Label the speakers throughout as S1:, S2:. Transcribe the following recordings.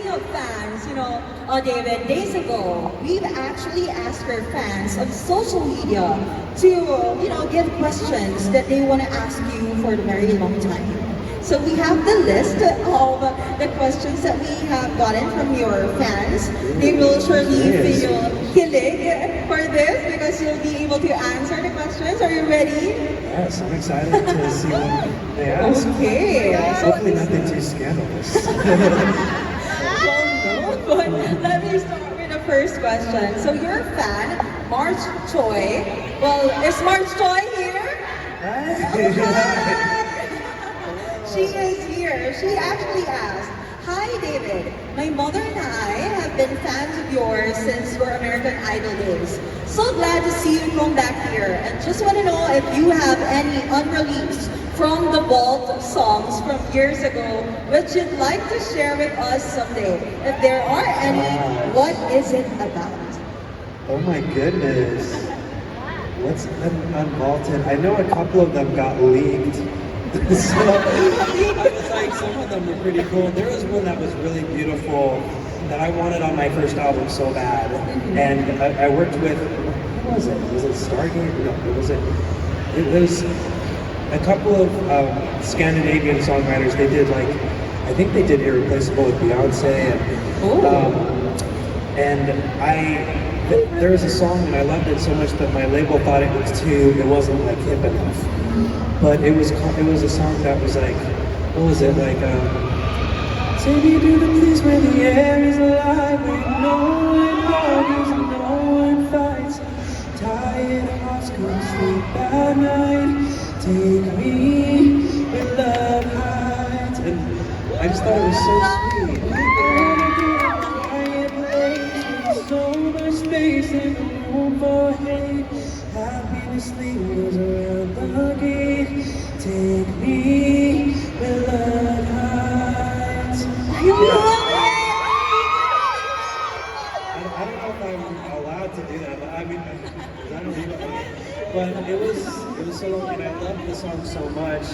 S1: of fans, David, days ago, we've actually asked our fans on social media to, give questions that they want to ask you for a very long time. So we have the list of the questions that we have gotten from your fans. They will surely feel kilig for this because you'll be able to answer the questions. Are you ready?
S2: Yes, I'm excited to see what they ask.
S1: Okay.
S2: Hopefully nothing too scandalous.
S1: Well, no, but let me start with the first question. So your fan, March Choi. Well, is March Choi here? She is here. She actually asked, "Hi David, my mother and I have been fans of yours since your American Idol days. So glad to see you come back here and just want to know if you have any unreleased from the vault songs from years ago which you'd like to share with us someday. If there are any, what is it about?"
S2: Oh my goodness. What's unvaulted? I know a couple of them got leaked. So I was like, some of them were pretty cool. There was one that was really beautiful that I wanted on my first album so bad. And I worked with, what was it? Was it Stargate? No, it wasn't. It was a couple of Scandinavian songwriters. They did I think they did Irreplaceable with Beyonce. There was a song and I loved it so much that my label thought it wasn't hip enough. But it was a song that was what was it, take me to the place where the air is alive, where no one argues and no one fights. Tired hearts couldn't sleep at night. Take me where love hides. And I just thought it was so sweet. Quiet place with so much space and room for hate. Happiness lingers around the gate. Take me where love hides. I don't know if I'm allowed to do that, but I mean, I don't know. But it was so long, and I loved the song so much.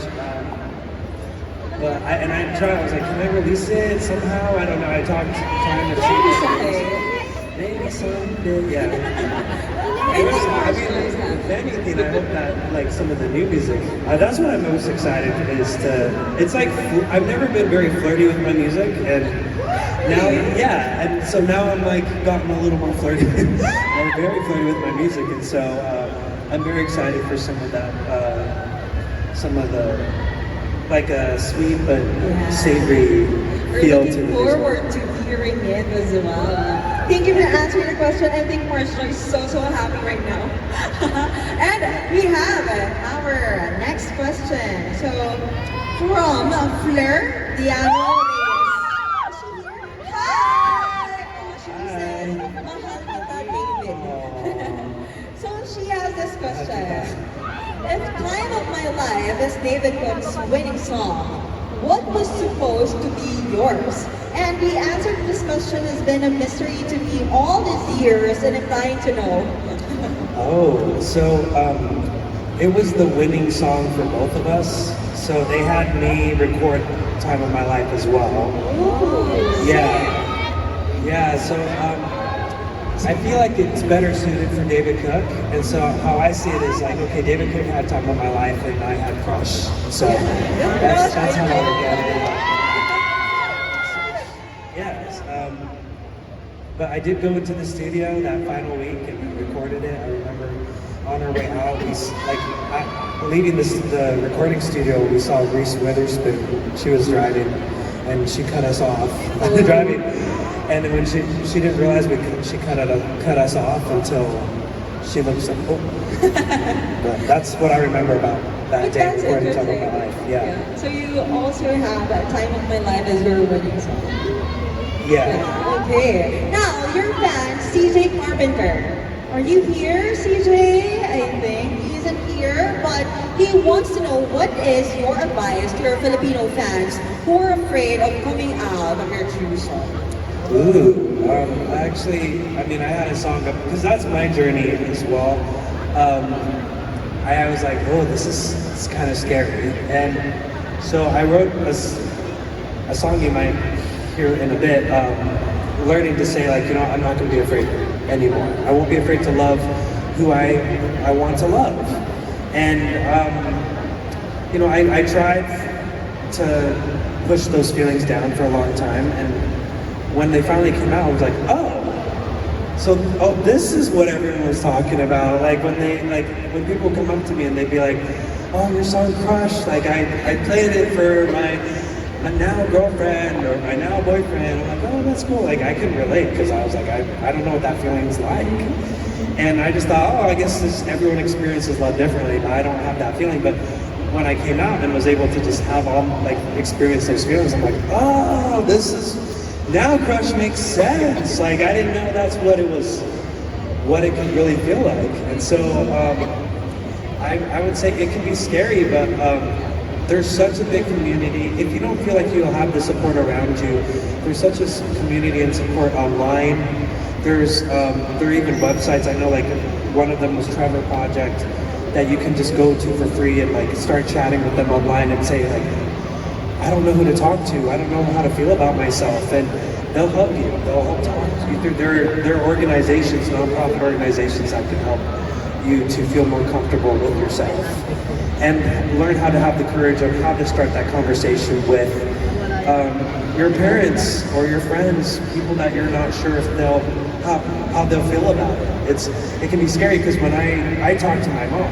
S2: I was like, can I release it somehow? I don't know. I trying to see maybe someday, yeah. If anything, I hope that some of the new music. That's what I'm most excited is to. It's I've never been very flirty with my music, and now, and so now I'm gotten a little more flirty, or very flirty with my music, and so I'm very excited for some of that, some of the a sweet but savory feel to the music.
S1: Looking forward to hearing it as well. Thank you for answering the question. I think Marshall is so happy right now. And we have our next question. So from Fleur Diano Reyes. Hi! She said, "Mahal kita, David." So she has this question. If Time of My Life is David Cook's winning song, what was supposed to be yours? And the answer to this question has been a mystery to me all these years, and I'm dying to know.
S2: So it was the winning song for both of us. So they had me record Time of My Life as well.
S1: Ooh,
S2: yeah. So I feel like it's better suited for David Cook, and so how I see it is okay, David Cook had Time of My Life, and I had Crush. So that's how I look at it. Yes, but I did go into the studio that final week and we recorded it. I remember on our way out, leaving the recording studio, we saw Reese Witherspoon. She was driving, and she cut us off driving. And then when she didn't realize she cut us off until she looked like, But that's what I remember about that day recording Time of My Life. Yeah.
S1: So you also have Time of My Life as your winning song.
S2: Yeah.
S1: Okay. Now your fan CJ Carpenter. Are you here, CJ? I think he isn't here, but he wants to know what is your advice to your Filipino fans who are afraid of coming out of their true self.
S2: Actually, I had a song up, because that's my journey as well. I was like, this is kind of scary. And so I wrote a song you might here in a bit, learning to say like, you know, I'm not going to be afraid anymore. I won't be afraid to love who I want to love. And, you know, I tried to push those feelings down for a long time, and when they finally came out, I was like, oh, this is what everyone was talking about. Like when people come up to me and they'd be like, oh, your song Crush, like I played it for my now girlfriend or my now boyfriend. I'm like, oh, that's cool. Like I can relate, because I was like, I don't know what that feeling's like. And I just thought, oh, I guess everyone experiences love differently, but I don't have that feeling. But when I came out and was able to just have all, like, experience those feelings, I'm like, oh, this is, now Crush makes sense. Like, I didn't know that's what it was, what it could really feel like. And so, I would say it can be scary, but there's such a big community. If you don't feel like you'll have the support around you, there's such a community and support online. There are even websites, I know, like one of them was Trevor Project, that you can just go to for free and like start chatting with them online and say like, I don't know who to talk to, I don't know how to feel about myself, and they'll help you, they'll help talk to you. There are organizations, nonprofit organizations that can help you to feel more comfortable with yourself and learn how to have the courage of how to start that conversation with your parents or your friends, people that you're not sure if how they'll feel about it. It can be scary, because when I talked to my mom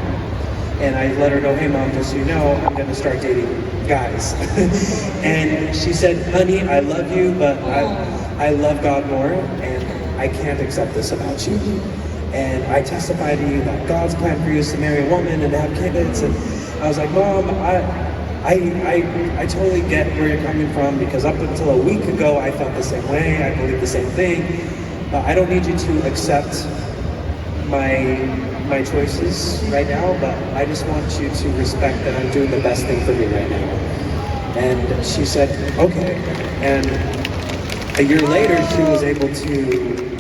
S2: and I let her know, hey mom, just so you know, I'm gonna start dating guys. And she said, honey, I love you, but I love God more, and I can't accept this about you. And I testify to you that God's plan for you is to marry a woman and to have kids. And I was like, Mom, I totally get where you're coming from, because up until a week ago, I felt the same way, I believed the same thing. But I don't need you to accept my choices right now, but I just want you to respect that I'm doing the best thing for me right now. And she said, okay. And a year later, she was able to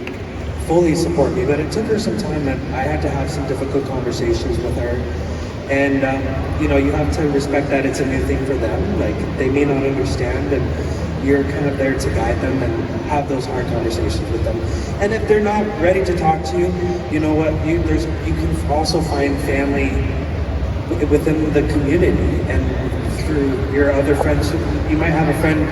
S2: fully support me, but it took her some time, and I had to have some difficult conversations with her. And you know, you have to respect that it's a new thing for them. Like, they may not understand, and you're kind of there to guide them and have those hard conversations with them. And if they're not ready to talk to you, you know what? You can also find family within the community and through your other friends. You might have a friend,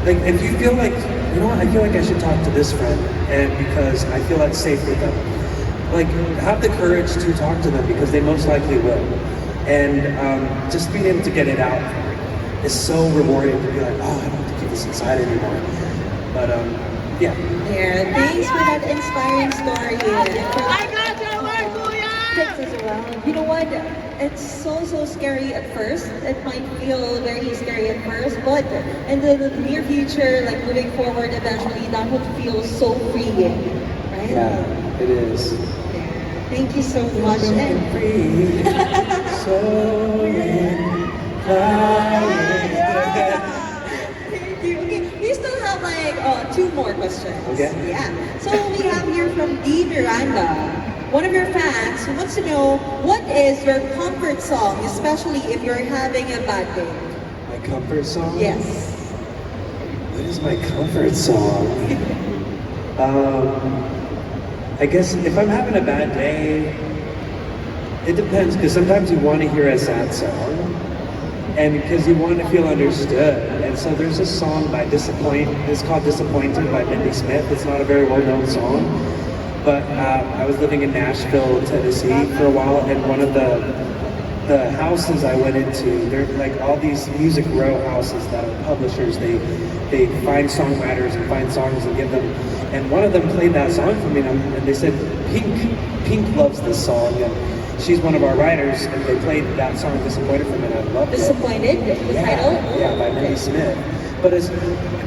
S2: like if you feel like, you know what, I feel like I should talk to this friend, and because I feel that's safe with them. Like, have the courage to talk to them, because they most likely will. And just being able to get it out is so rewarding, to be like, oh, I don't have to keep this inside anymore. But yeah.
S1: Yeah, thanks for that inspiring story.
S3: I got your word,
S1: Tips as well. You know what? It's so scary at first. It might feel very scary at first, but in the near future, like moving forward, eventually that would feel so freeing, right?
S2: Yeah, it is.
S1: Thank you so much. And
S2: Free, so
S1: thank you. Okay, we still have like 2 more questions.
S2: Okay.
S1: Yeah. So we have here from D. Miranda. One of your fans who wants to know, what is your comfort song, especially if you're having a bad day?
S2: My comfort song?
S1: Yes.
S2: What is my comfort song? I guess if I'm having a bad day, it depends, because sometimes you want to hear a sad song, and because you want to feel understood. And so there's a song by it's called Disappointed by Mindy Smith. It's not a very well-known song, but I was living in Nashville, Tennessee for a while, and one of the houses I went into, they're like all these music row houses that are publishers. They find songwriters and find songs and give them, and one of them played that song for me, and they said, Pink loves this song, and she's one of our writers, and they played that song Disappointed for me, and I loved it.
S1: Disappointed? The title?
S2: Yeah, by Mindy Smith. But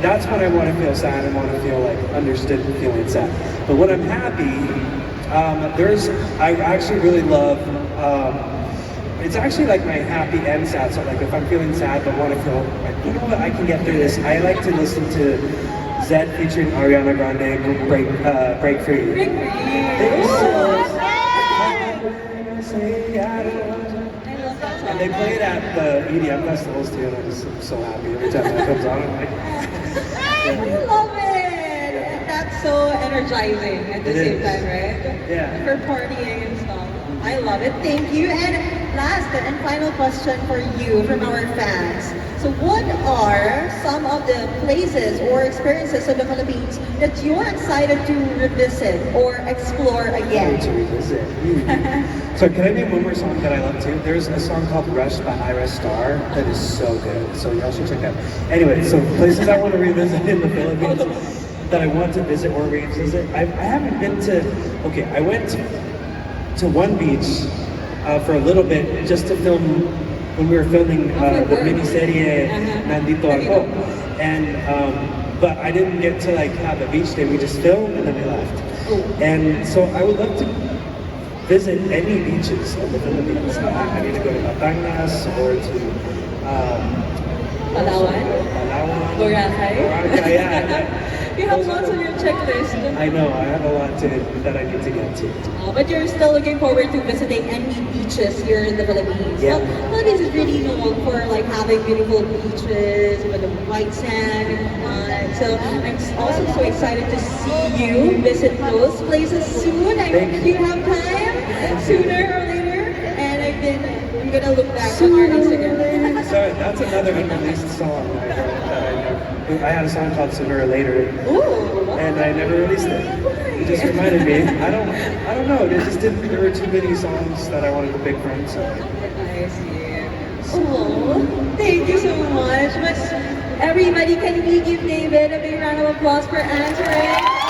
S2: that's when I want to feel sad and want to feel like understood and feeling sad. But when I'm happy, I actually really love, it's actually like my happy and sad. So like if I'm feeling sad but want to feel like, you know what, I can get through this, I like to listen to Zed featuring Ariana Grande, Break Free.
S1: Break Free. I love that song.
S2: And they play it at the EDM festivals too, and I'm just so happy every time that comes on. I'm like,
S1: I love it. And that's so energizing at the
S2: It
S1: same
S2: is.
S1: time, right?
S2: Yeah.
S1: For partying and stuff. I love it. Thank you. And last and final question for you from our fans. So what are some of the places or experiences in the Philippines that you're excited to revisit or explore again?
S2: To revisit. So can I name one more song that I love too? There's a song called Rush by Ira Star that is so good. So y'all should check out. Anyway, so places I want to revisit in the Philippines that I want to visit or revisit. I haven't been to, okay, I went to one beach for a little bit just to film when we were filming the miniserie Nandito Ako. And but I didn't get to like have a beach day. We just filmed and then we left. And so I would love to visit any beaches in the Philippines. I need to go to Batangas or to
S1: Palawan?
S2: Palawan.
S1: Boracay?
S2: Boracay, yeah.
S1: You have lots on your checklist.
S2: I know, I have a lot that I need to get to.
S1: But you're still looking forward to visiting any beaches here in the Philippines.
S2: Yeah.
S1: Well, Philippines is really known for like having beautiful beaches with the white sand and whatnot. So I'm also so excited to see you visit those places soon. I hope you have time sooner or later. And I'm gonna look back on our Instagram.
S2: Sorry, that's another unreleased song I wrote that I had a song called Sooner or Later,
S1: Ooh.
S2: and I never released it. It just reminded me. I don't know. There were too many songs that I wanted to pick from. So.
S1: I see. Oh, thank you so much. But everybody, can we give David a big round of applause for answering?